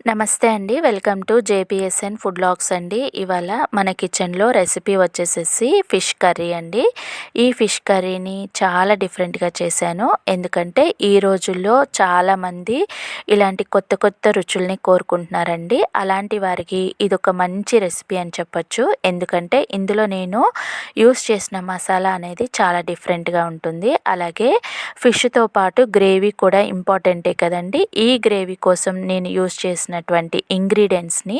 నమస్తే అండి. Welcome to జేపీఎస్ఎన్ food vlogs అండి. ఇవాళ మన కిచెన్‌లో రెసిపీ వచ్చేసేసి ఫిష్ కర్రీ అండి. ఈ ఫిష్ కర్రీని చాలా డిఫరెంట్‌గా చేశాను. ఎందుకంటే ఈ రోజుల్లో చాలామంది ఇలాంటి కొత్త కొత్త రుచుల్ని కోరుకుంటున్నారండి. అలాంటి వారికి ఇదొక మంచి రెసిపీ అని చెప్పొచ్చు. ఎందుకంటే ఇందులో నేను యూజ్ చేసిన మసాలా అనేది చాలా డిఫరెంట్‌గా ఉంటుంది. అలాగే ఫిష్‌తో పాటు గ్రేవీ కూడా ఇంపార్టెంటే కదండీ! ఈ గ్రేవీ కోసం నేను యూజ్ చేసినటువంటి ఇంగ్రీడియెంట్స్‌ని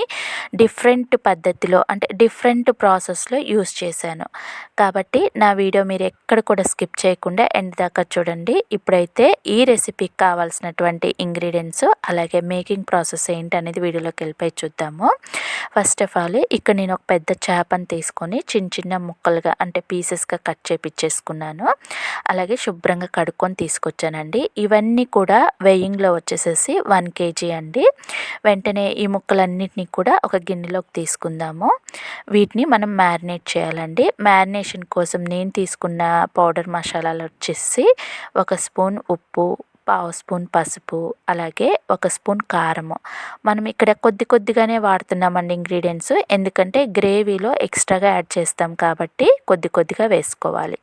డిఫరెంట్ పద్ధతిలో అంటే డిఫరెంట్ ప్రాసెస్‌లో యూజ్ చేశాను. కాబట్టి నా వీడియో మీరు ఎక్కడ కూడా స్కిప్ చేయకుండా ఎండ్ దాకా చూడండి. ఇప్పుడైతే ఈ రెసిపీకి కావాల్సినటువంటి ఇంగ్రీడియెంట్స్ అలాగే మేకింగ్ ప్రాసెస్ ఏంటనేది వీడియోలోకి వెళ్ళిపోయి చూద్దాము. ఫస్ట్ ఆఫ్ ఆల్ ఇక్కడ నేను ఒక పెద్ద చేపను తీసుకొని చిన్న చిన్న ముక్కలుగా అంటే పీసెస్‌గా కట్ చేపిచ్చేసుకున్నాను. అలాగే శుభ్రంగా కడుక్కొని తీసుకొచ్చానండి. ఇవన్నీ కూడా వెయింగ్‌లో వచ్చేసేసి 1 కేజీ అండి. వెంటనే ఈ ముక్కలన్నిటిని కూడా ఒక గిన్నెలోకి తీసుకుందాము. వీటిని మనం మ్యారినేట్ చేయాలండి. మ్యారినేషన్ కోసం నేను తీసుకున్న పౌడర్ మసాలాలు వచ్చేసి 1 స్పూన్ ఉప్పు, పావు స్పూన్ పసుపు, అలాగే 1 స్పూన్ కారము. మనం ఇక్కడ కొద్ది కొద్దిగానే వాడుతున్నామండి ఇంగ్రీడియెంట్స్. ఎందుకంటే గ్రేవీలో ఎక్స్ట్రాగా యాడ్ చేస్తాం కాబట్టి కొద్ది కొద్దిగా వేసుకోవాలి.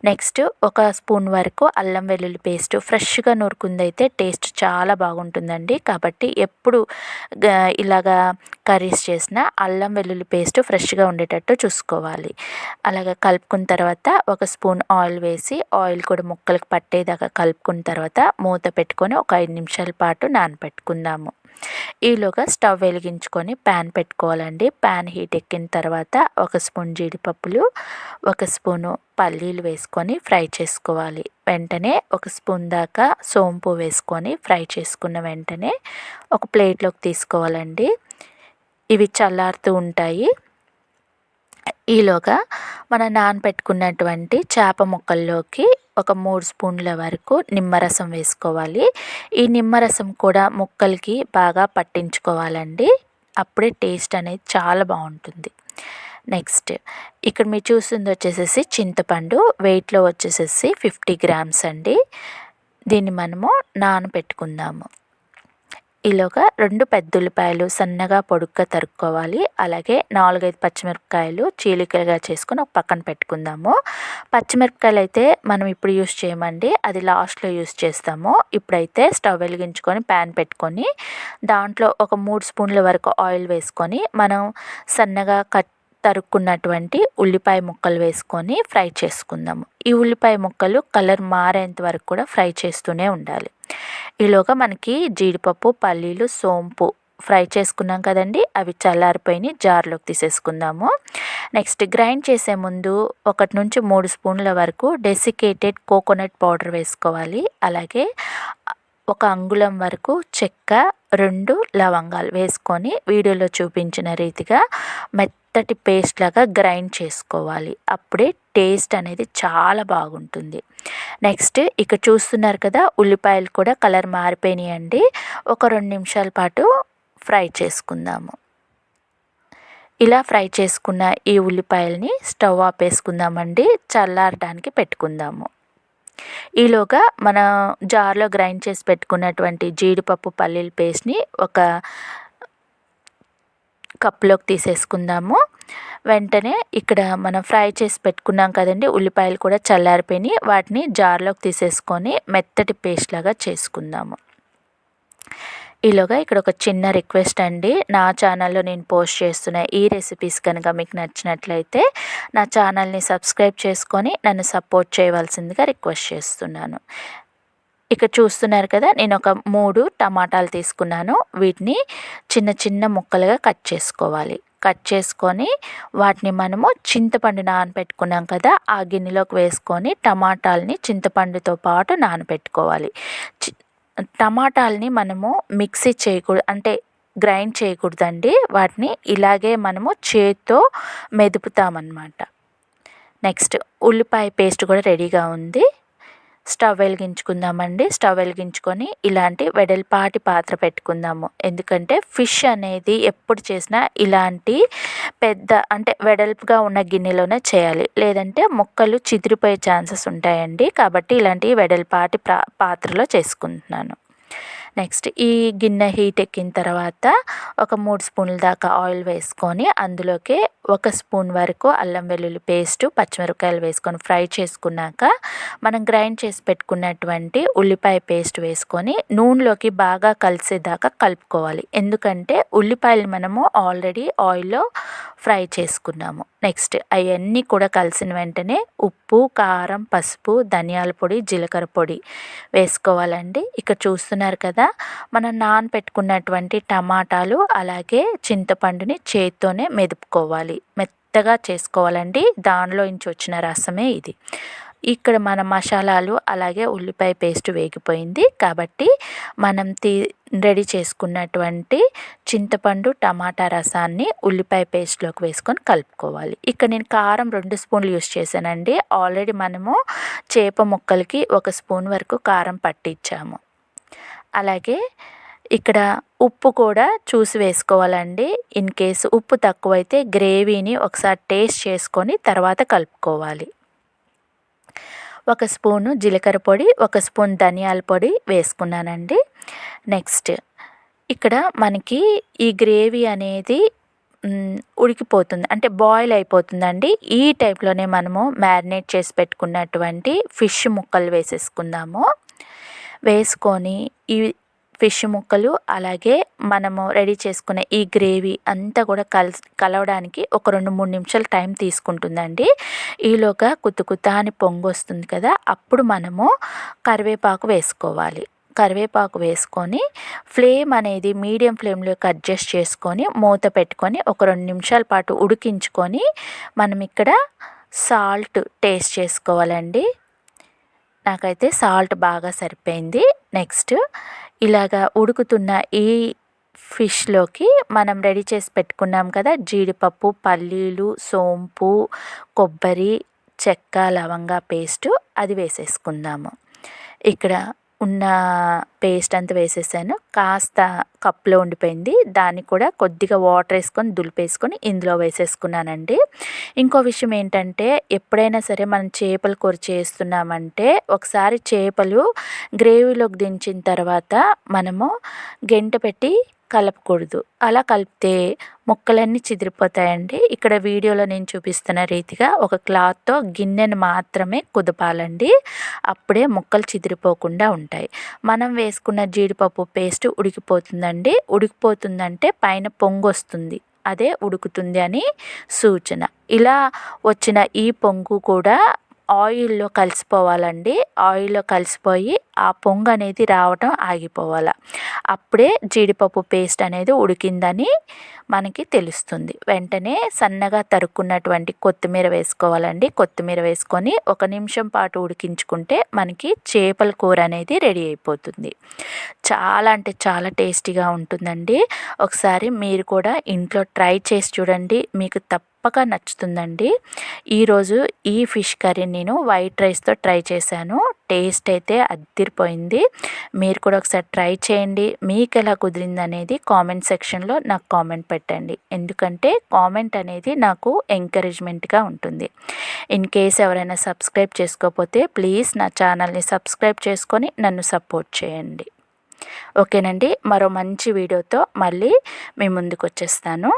నెక్స్ట్ 1 స్పూన్ వరకు అల్లం వెల్లుల్లి పేస్ట్ ఫ్రెష్‌గా నూరుకుందైతే టేస్ట్ చాలా బాగుంటుందండి. కాబట్టి ఎప్పుడు ఇలాగా కర్రీస్ చేసినా అల్లం వెల్లుల్లి పేస్ట్ ఫ్రెష్‌గా ఉండేటట్టు చూసుకోవాలి. అలాగా కలుపుకున్న తర్వాత 1 స్పూన్ ఆయిల్ వేసి ఆయిల్ కూడా ముక్కలకు పట్టేదాకా కలుపుకున్న తర్వాత మూత పెట్టుకొని ఒక 5 నిమిషాల పాటు నానబెట్టుకుందాము. ఈలోగా స్టవ్ వెలిగించుకొని ప్యాన్ పెట్టుకోవాలండి. ప్యాన్ హీట్ ఎక్కిన తర్వాత 1 స్పూన్ జీడిపప్పులు, 1 స్పూను పల్లీలు వేసుకొని ఫ్రై చేసుకోవాలి. వెంటనే 1 స్పూన్ దాకా సోంపు వేసుకొని ఫ్రై చేసుకున్న వెంటనే ఒక ప్లేట్లోకి తీసుకోవాలండి. ఇవి చల్లారుతూ ఉంటాయి. ఈలోగా మనం నానబెట్టుకున్నటువంటి చేప ముక్కల్లోకి ఒక 3 స్పూన్ల వరకు నిమ్మరసం వేసుకోవాలి. ఈ నిమ్మరసం కూడా ముక్కలకి బాగా పట్టించుకోవాలండి. అప్పుడే టేస్ట్ అనేది చాలా బాగుంటుంది. నెక్స్ట్ ఇక్కడ మీరు చూస్తుంది వచ్చేసేసి చింతపండు వెయిట్లో వచ్చేసేసి 50 గ్రామ్స్ అండి. దీన్ని మనము నానబెట్టుకుందాము. ఈలోగా 2 పెద్ద ఉల్లిపాయలు సన్నగా పొడుగ్గా తరుక్కోవాలి. అలాగే 4, 5 పచ్చిమిరపకాయలు చీలికలుగా చేసుకొని ఒక పక్కన పెట్టుకుందాము. పచ్చిమిరపకాయలు అయితే మనం ఇప్పుడు యూజ్ చేయమండి. అది లాస్ట్‌లో యూజ్ చేస్తాము. ఇప్పుడైతే స్టవ్ వెలిగించుకొని ప్యాన్ పెట్టుకొని దాంట్లో ఒక 3 స్పూన్ల వరకు ఆయిల్ వేసుకొని మనం సన్నగా తరుక్కున్నటువంటి ఉల్లిపాయ ముక్కలు వేసుకొని ఫ్రై చేసుకుందాము. ఈ ఉల్లిపాయ ముక్కలు కలర్ మారేంత వరకు కూడా ఫ్రై చేస్తూనే ఉండాలి. ఈలోగా మనకి జీడిపప్పు, పల్లీలు, సోంపు ఫ్రై చేసుకున్నాం కదండీ! అవి చల్లారిపోయినాయి. జార్‌లోకి తీసేసుకుందాము. నెక్స్ట్ గ్రైండ్ చేసే ముందు 1-3 స్పూన్ల వరకు డెసికేటెడ్ కోకోనట్ పౌడర్ వేసుకోవాలి. అలాగే 1 అంగుళం వరకు చెక్క, 2 లవంగాలు వేసుకొని వీడియోలో చూపించిన రీతిగా మెత్తటి పేస్ట్ లాగా గ్రైండ్ చేసుకోవాలి. అప్పుడే టేస్ట్ అనేది చాలా బాగుంటుంది. నెక్స్ట్ ఇక్కడ చూస్తున్నారు కదా, ఉల్లిపాయలు కూడా కలర్ మారిపోయినాయండి. ఒక 2 నిమిషాల పాటు ఫ్రై చేసుకుందాము. ఇలా ఫ్రై చేసుకున్న ఈ ఉల్లిపాయలని స్టవ్ ఆపేసుకుందామండి. చల్లారడానికి పెట్టుకుందాము. ఈలోగా మన జార్‌లో గ్రైండ్ చేసి పెట్టుకున్నటువంటి జీడిపప్పు, పల్లీల పేస్ట్‌ని ఒక కప్‌లోకి తీసేసుకుందాము. వెంటనే ఇక్కడ మనం ఫ్రై చేసి పెట్టుకున్నాం కదండీ, ఉల్లిపాయలు కూడా చల్లారిపోయినాయి. వాటిని జార్‌లోకి తీసేసుకొని మెత్తటి పేస్ట్ లాగా చేసుకుందాము. ఈలోగా ఇక్కడ ఒక చిన్న రిక్వెస్ట్ అండి. నా ఛానల్‌లో నేను పోస్ట్ చేస్తున్న ఈ రెసిపీస్ కనుక మీకు నచ్చినట్లయితే నా ఛానల్‌ని సబ్స్క్రైబ్ చేసుకొని నన్ను సపోర్ట్ చేయవలసిందిగా రిక్వెస్ట్ చేస్తున్నాను. ఇక్కడ చూస్తున్నారు కదా, నేను ఒక 3 టమాటాలు తీసుకున్నాను. వీటిని చిన్న చిన్న ముక్కలుగా కట్ చేసుకోవాలి. కట్ చేసుకొని వాటిని మనము చింతపండు నానబెట్టుకున్నాం కదా, ఆ గిన్నెలోకి వేసుకొని టమాటాలని చింతపండుతో పాటు నానబెట్టుకోవాలి. టమాటాలని మనము మిక్సీ చేయకూడదు, అంటే గ్రైండ్ చేయకూడదండి. వాటిని ఇలాగే మనము చేత్తో మెదుపుతామన్నమాట. నెక్స్ట్ ఉల్లిపాయ పేస్ట్ కూడా రెడీగా ఉంది. స్టవ్ వెలిగించుకుందామండి. స్టవ్ వెలిగించుకొని ఇలాంటి వెడల్పాటి పాత్ర పెట్టుకుందాము. ఎందుకంటే ఫిష్ అనేది ఎప్పుడు చేసినా ఇలాంటి పెద్ద అంటే వెడల్పుగా ఉన్న గిన్నెలోనే చేయాలి. లేదంటే ముక్కలు చిదిరిపోయే ఛాన్సెస్ ఉంటాయండి. కాబట్టి ఇలాంటి వెడల్పాటి పాత్రలో చేసుకుంటున్నాను. నెక్స్ట్ ఈ గిన్నె హీట్ ఎక్కిన తర్వాత ఒక 3 స్పూన్ల దాకా ఆయిల్ వేసుకొని అందులోకి 1 స్పూన్ వరకు అల్లం వెల్లుల్లి పేస్టు, పచ్చిమిరపకాయలు వేసుకొని ఫ్రై చేసుకున్నాక మనం గ్రైండ్ చేసి పెట్టుకున్నటువంటి ఉల్లిపాయ పేస్ట్ వేసుకొని నూనెలోకి బాగా కలిసేదాకా కలుపుకోవాలి. ఎందుకంటే ఉల్లిపాయలు మనము ఆల్రెడీ ఆయిల్లో ఫ్రై చేసుకున్నాము. నెక్స్ట్ అవన్నీ కూడా కలిసిన వెంటనే ఉప్పు, కారం, పసుపు, ధనియాల పొడి, జీలకర్ర పొడి వేసుకోవాలండి. ఇక్కడ చూస్తున్నారు కదా, మనం నానబెట్టుకున్నటువంటి టమాటాలు అలాగే చింతపండుని చేత్తోనే మెదుపుకోవాలి, మెత్తగా చేసుకోవాలండి. దానిలో నుంచి వచ్చిన రసమే ఇది. ఇక్కడ మన మసాలాలు అలాగే ఉల్లిపాయ పేస్ట్ వేగిపోయింది కాబట్టి మనం రెడీ చేసుకున్నటువంటి చింతపండు, టమాటా రసాన్ని ఉల్లిపాయ పేస్ట్లోకి వేసుకొని కలుపుకోవాలి. ఇక్కడ నేను కారం 2 స్పూన్లు యూస్ చేశానండి. ఆల్రెడీ మనము చేప ముక్కలకి 1 స్పూన్ వరకు కారం పట్టించాము. అలాగే ఇక్కడ ఉప్పు కూడా చూసి వేసుకోవాలండి. ఇన్ కేసు ఉప్పు తక్కువైతే గ్రేవీని ఒకసారి టేస్ట్ చేసుకొని తర్వాత కలుపుకోవాలి. 1 స్పూను జీలకర్ర పొడి, 1 స్పూన్ ధనియాల పొడి వేసుకున్నానండి. నెక్స్ట్ ఇక్కడ మనకి ఈ గ్రేవీ అనేది ఉడికిపోతుంది, అంటే బాయిల్ అయిపోతుందండి. ఈ టైప్లోనే మనము మ్యారినేట్ చేసి పెట్టుకున్నటువంటి ఫిష్ ముక్కలు వేసేసుకుందాము. వేసుకొని ఈ ఫిష్ ముక్కలు అలాగే మనము రెడీ చేసుకునే ఈ గ్రేవీ అంతా కూడా కలవడానికి ఒక 2-3 నిమిషాలు టైం తీసుకుంటుందండి. ఈలోగా కుత్తుకుత్తా అని పొంగు వస్తుంది కదా, అప్పుడు మనము కరివేపాకు వేసుకోవాలి. కరివేపాకు వేసుకొని ఫ్లేమ్ అనేది మీడియం ఫ్లేమ్లోకి అడ్జస్ట్ చేసుకొని మూత పెట్టుకొని ఒక 2 నిమిషాల పాటు ఉడికించుకొని మనం ఇక్కడ సాల్ట్ టేస్ట్ చేసుకోవాలండి. నాకైతే సాల్ట్ బాగా సరిపోయింది. నెక్స్ట్ ఇలాగా ఉడుకుతున్న ఈ ఫిష్లోకి మనం రెడీ చేసి పెట్టుకున్నాం కదా, జీడిపప్పు, పల్లీలు, సోంపు, కొబ్బరి, చెక్క, లవంగా పేస్టు అది వేసేసుకుందాము. ఇక్కడ ఉన్న పేస్ట్ అంతా వేసేసాను. కాస్త కప్లో ఉండిపోయింది, దాన్ని కూడా కొద్దిగా వాటర్ వేసుకొని దులిపేసుకొని ఇందులో వేసేసుకున్నానండి. ఇంకో విషయం ఏంటంటే, ఎప్పుడైనా సరే మనం చేపల కూర చేస్తున్నామంటే ఒకసారి చేపలు గ్రేవీలోకి దించిన తర్వాత మనము గెంట పెట్టి కలపకూడదు. అలా కలిపితే ముక్కలన్నీ చిదిరిపోతాయండి. ఇక్కడ వీడియోలో నేను చూపిస్తున్న రీతిగా ఒక క్లాత్తో గిన్నెను మాత్రమే కుదపాలండి, అప్పుడే ముక్కలు చిదిరిపోకుండా ఉంటాయి. మనం వేసుకున్న జీడిపప్పు పేస్ట్ ఉడికిపోతుందండి. ఉడికిపోతుందంటే పైన పొంగు వస్తుంది, అదే ఉడుకుతుంది అని సూచన. ఇలా వచ్చిన ఈ పొంగు కూడా ఆయిల్లో కలిసిపోవాలండి. ఆయిల్లో కలిసిపోయి ఆ పొంగు అనేది రావటం ఆగిపోవాలి. అప్పుడే జీడిపప్పు పేస్ట్ అనేది ఉడికిందని మనకి తెలుస్తుంది. వెంటనే సన్నగా తరుక్కున్నటువంటి కొత్తిమీర వేసుకోవాలండి. కొత్తిమీర వేసుకొని 1 నిమిషం పాటు ఉడికించుకుంటే మనకి చేపల కూర అనేది రెడీ అయిపోతుంది. చాలా అంటే చాలా టేస్టీగా ఉంటుందండి. ఒకసారి మీరు కూడా ఇంట్లో ట్రై చేసి చూడండి, మీకు తప్పక నచ్చుతుందండి. ఈరోజు ఈ ఫిష్ కర్రీ నేను వైట్ రైస్తో ట్రై చేశాను. టేస్ట్ అయితే అదిరిపోయింది. మీరు కూడా ఒకసారి ట్రై చేయండి. మీకు ఎలా కుదిరింది అనేది కామెంట్ సెక్షన్లో నాకు కామెంట్ పెట్టండి. ఎందుకంటే కామెంట్ అనేది నాకు ఎంకరేజ్మెంట్గా ఉంటుంది. ఇన్ కేస్ ఎవరైనా సబ్స్క్రైబ్ చేసుకోకపోతే ప్లీజ్ నా ఛానల్ని సబ్స్క్రైబ్ చేసుకొని నన్ను సపోర్ట్ చేయండి. ఓకేనండి, మరో మంచి వీడియోతో మళ్ళీ మీ ముందుకు వచ్చేస్తాను.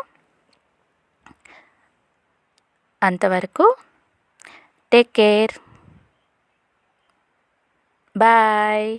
అంతవరకు టేక్ కేర్, బాయ్.